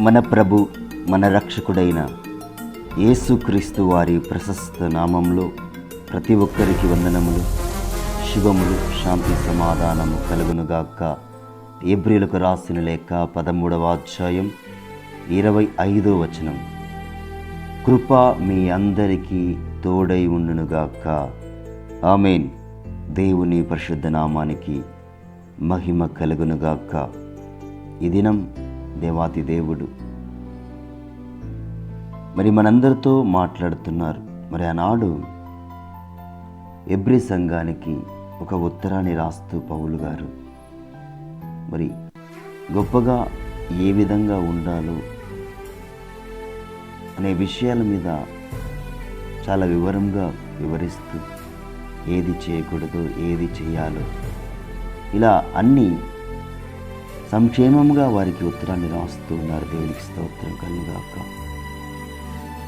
మన ప్రభు మన రక్షకుడైన యేసుక్రీస్తు వారి ప్రశస్త నామంలో ప్రతి ఒక్కరికి వందనములు, శుభములు, శాంతి సమాధానము కలుగునుగాక. ఎబ్రీయులకు రాసిన లేఖ 13వ అధ్యాయం 25వ వచనం. కృప మీ అందరికీ తోడై ఉండునుగాక. ఆమేన్. దేవుని పరిశుద్ధ నామానికి మహిమ కలుగునుగాక. ఈ దినం దేవాతి దేవుడు మరి మనందరితో మాట్లాడుతున్నారు. మరి ఆనాడు ఎబ్రీ సంఘానికి ఒక ఉత్తరాన్ని రాస్తూ పౌలు గారు మరి గొప్పగా ఏ విధంగా ఉండాలో అనే విషయాల మీద చాలా వివరంగా వివరిస్తూ ఏది చేయకూడదు, ఏది చేయాలో ఇలా అన్నీ సంక్షేమంగా వారికి ఉత్తరాన్ని రాస్తూ ఉన్నారు. దేవునికి స్తోత్రం కలుగుగాక.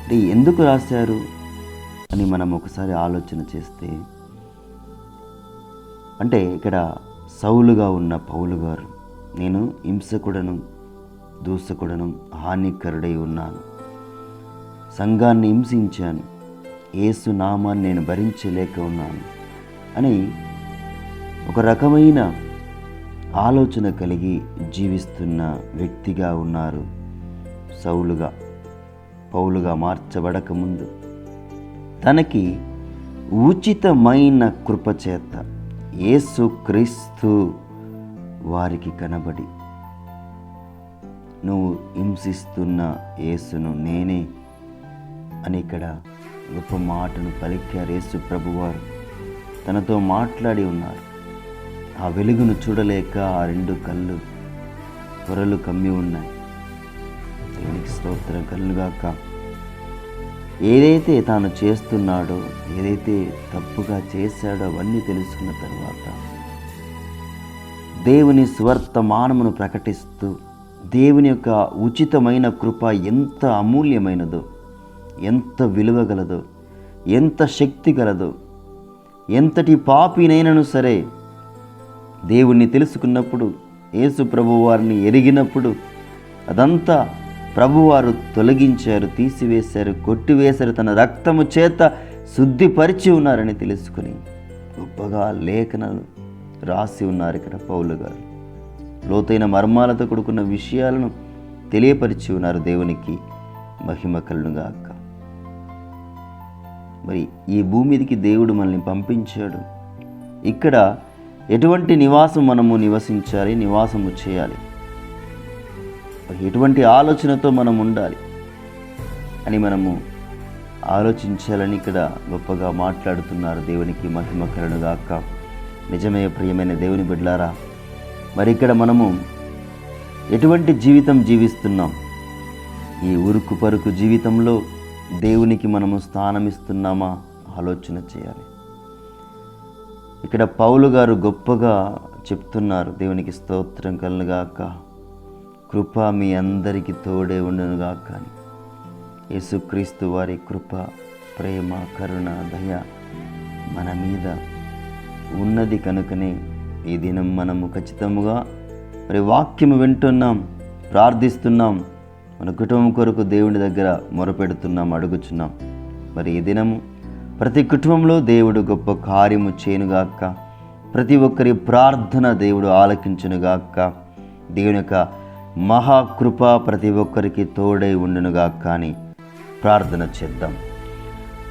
అంటే ఎందుకు రాశారు అని మనం ఒకసారి ఆలోచన చేస్తే, అంటే ఇక్కడ సౌలుగా ఉన్న పౌలు గారు, నేను హింసకుడను, దూషకుడను, హానికరుడై ఉన్నాను, సంఘాన్ని హింసించాను, యేసు నామాన్ని నేను భరించలేక ఉన్నాను అని ఒక రకమైన ఆలోచన కలిగి జీవిస్తున్న వ్యక్తిగా ఉన్నారు. సౌలుగా పౌలుగా మార్చబడకముందు తనకి ఉచితమైన కృపచేత యేసుక్రీస్తు వారికి కనబడి, నువ్వు హింసిస్తున్న యేసును నేనే అని ఇక్కడ గొప్ప మాటను పలికారు. యేసు ప్రభువారు తనతో మాట్లాడి ఉన్నారు. ఆ వెలుగును చూడలేక ఆ రెండు కళ్ళు పొరలు కమ్మి ఉన్నాయి. దేవునికి స్తోత్రం కలుగుగాక. ఏదైతే తాను చేస్తున్నాడో, ఏదైతే తప్పుగా చేశాడో అవన్నీ తెలుసుకున్న తర్వాత దేవుని సువర్తమానమును ప్రకటిస్తూ, దేవుని యొక్క ఉచితమైన కృప ఎంత అమూల్యమైనదో, ఎంత విలువగలదో, ఎంత శక్తి గలదో, ఎంతటి పాపినైనను సరే దేవుణ్ణి తెలుసుకున్నప్పుడు, యేసు ప్రభువారిని ఎరిగినప్పుడు అదంతా ప్రభువారు తొలగించారు, తీసివేశారు, కొట్టివేశారు, తన రక్తము చేత శుద్ధిపరిచి ఉన్నారని తెలుసుకుని గొప్పగా లేఖనాలు రాసి ఉన్నారు. ఇక్కడ పౌలు గారు లోతైన మర్మాలతో కూడుకున్న విషయాలను తెలియపరిచి ఉన్నారు. దేవునికి మహిమ కలుగుగాక. మరి ఈ భూమి మీదకి దేవుడు మనల్ని పంపించాడు. ఇక్కడ ఎటువంటి నివాసం మనము నివసించాలి, నివాసము చేయాలి, ఎటువంటి ఆలోచనతో మనం ఉండాలి అని మనము ఆలోచించాలని ఇక్కడ గొప్పగా మాట్లాడుతున్నారు. దేవునికి మహిమ కలుగుగాక. నిజమే ప్రియమైన దేవుని బిడ్డలారా, మరి ఇక్కడ మనము ఎటువంటి జీవితం జీవిస్తున్నాం? ఈ ఉరుకు పరుకు జీవితంలో దేవునికి మనము స్థానం ఇస్తున్నామా ఆలోచన చేయాలి. ఇక్కడ పౌలు గారు గొప్పగా చెప్తున్నారు. దేవునికి స్తోత్రం కలుగుగాక. కృప మీ అందరికీ తోడే ఉండునుగాక అని. యేసుక్రీస్తు వారి కృప, ప్రేమ, కరుణ, దయ మన మీద ఉన్నది కనుకనే ఈ దినం మనము ఖచ్చితంగా మరి వాక్యము వింటున్నాం, ప్రార్థిస్తున్నాం, మన కుటుంబం కొరకు దేవుని దగ్గర మొరపెడుతున్నాం, అడుగుచున్నాం. మరి ఈ దినము ప్రతి కుటుంబంలో దేవుడు గొప్ప కార్యము చేయనుగాక. ప్రతి ఒక్కరి ప్రార్థన దేవుడు ఆలకించునుగాక. దేవుని యొక్క మహాకృప ప్రతి ఒక్కరికి తోడై ఉండునుగాక అని ప్రార్థన చేద్దాం.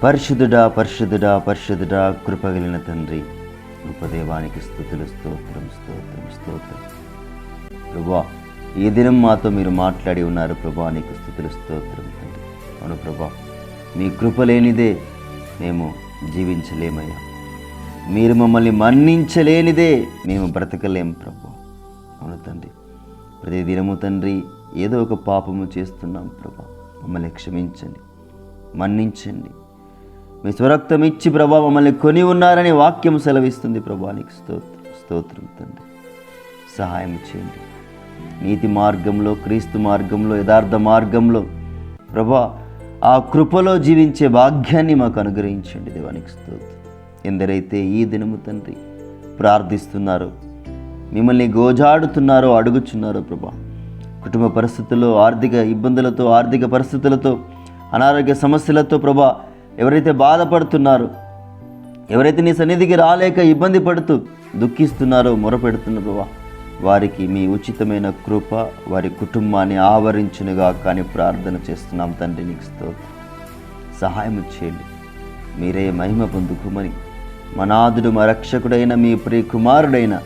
పరిశుద్ధుడా, పరిశుద్ధుడా, పరిశుద్ధుడా, కృపగలిగిన తండ్రి, కృపదేవానికి స్తుతులు, స్తోత్రం, స్తోత్రం, స్తోత్రం. ప్రభువా, ఈ దినం మాతో మీరు మాట్లాడి ఉన్నారు. ప్రభువా, నీకు స్తుతులు, స్తోత్రం తండ్రి. అవును ప్రభువా, మీ కృప లేనిదే మేము జీవించలేమయ్యా. మీరు మమ్మల్ని మన్నించలేనిదే మేము బ్రతకలేం ప్రభువా. అవును తండ్రి, ప్రతి దినము తండ్రి ఏదో ఒక పాపము చేస్తున్నాం ప్రభా. మమ్మల్ని క్షమించండి, మన్నించండి. మీ స్వరక్తం ఇచ్చి ప్రభా మమ్మల్ని కొని ఉన్నారని వాక్యం సెలవిస్తుంది ప్రభా. నీకు స్తోత్రం, స్తోత్రం తండ్రి. సహాయం చేయండి. నీతి మార్గంలో, క్రీస్తు మార్గంలో, యథార్థ మార్గంలో ప్రభా ఆ కృపలో జీవించే భాగ్యాన్ని మాకు అనుగ్రహించండి. దేవానికి స్తోత్రం. ఎందరైతే ఈ దినము తండ్రి ప్రార్థిస్తున్నారో, మిమ్మల్ని గోజాడుతున్నారో, అడుగుచున్నారో ప్రభా, కుటుంబ పరిస్థితుల్లో, ఆర్థిక ఇబ్బందులతో, ఆర్థిక పరిస్థితులతో, అనారోగ్య సమస్యలతో ప్రభా ఎవరైతే బాధపడుతున్నారో, ఎవరైతే నీ సన్నిధికి రాలేక ఇబ్బంది పడుతూ దుఃఖిస్తున్నారో, మొరపెడుతున్నారో ప్రభా, వారికి మీ ఉచితమైన కృప వారి కుటుంబాన్ని ఆవరించునుగా కానీ ప్రార్థన చేస్తున్నాం తండ్రి. నీకు స్తోత్రం. సహాయం చేయండి. మీరే మహిమ పొందుకోమని మనాథుడు మా రక్షకుడైన మీ ప్రియ కుమారుడైన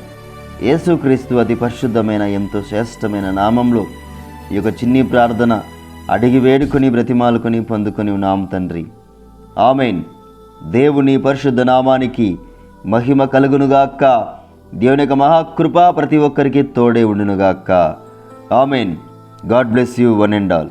యేసుక్రీస్తు అతి పరిశుద్ధమైన ఎంతో శ్రేష్టమైన నామంలో ఈ యొక్క చిన్ని ప్రార్థన అడిగి వేడుకొని బ్రతిమాలుకొని పొందుకొని ఉన్నాం తండ్రి. ఆమెన్. దేవుని పరిశుద్ధ నామానికి మహిమ కలుగునుగాక. దేవుని యొక్క మహాకృప ప్రతి ఒక్కరికి తోడే ఉండునుగాక. Amen. God bless you one and all.